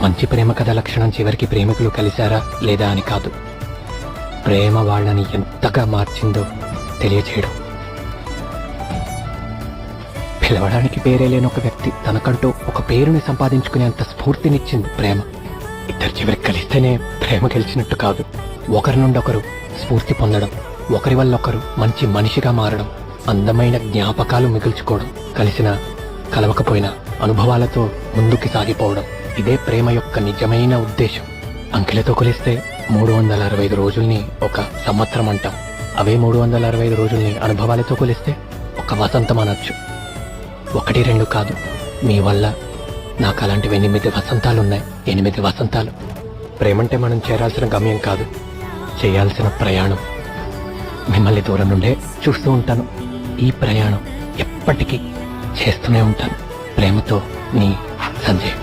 మంచి ప్రేమ కథ లక్షణం చివరికి ప్రేమికులు కలిశారా లేదా అని కాదు, ప్రేమ వాళ్ళని ఎంతగా మార్చిందో తెలియచేయడం. పిలవడానికి పేరే లేని ఒక వ్యక్తి తనకంటూ ఒక పేరుని సంపాదించుకునేంత స్ఫూర్తినిచ్చింది ప్రేమ. ఇద్దరు చివరికి కలిస్తేనే ప్రేమ గెలిచినట్టు కాదు, ఒకరి నుండి ఒకరు స్ఫూర్తి పొందడం, ఒకరి వల్ల ఒకరు మంచి మనిషిగా మారడం, అందమైన జ్ఞాపకాలు మిగుల్చుకోవడం, కలిసిన కలవకపోయినా అనుభవాలతో ముందుకు సాగిపోవడం. ఇదే ప్రేమ యొక్క నిజమైన ఉద్దేశం. అంకెలతో కొలిస్తే 365 రోజుల్ని ఒక సంవత్సరం అంటాం. అవే 365 రోజుల్ని అనుభవాలతో కొలిస్తే ఒక వసంతం అనొచ్చు. 1, 2 కాదు, మీ వల్ల నాకు అలాంటివి 8 వసంతాలున్నాయి. 8 వసంతాలు. ప్రేమంటే మనం చేరాల్సిన గమ్యం కాదు, చేయాల్సిన ప్రయాణం. మిమ్మల్ని దూరం నుండే చూస్తూ ఉంటాను. ఈ ప్రయాణం ఎప్పటికీ చేస్తూనే ఉంటాను. ప్రేమతో, నీ సంజయ్.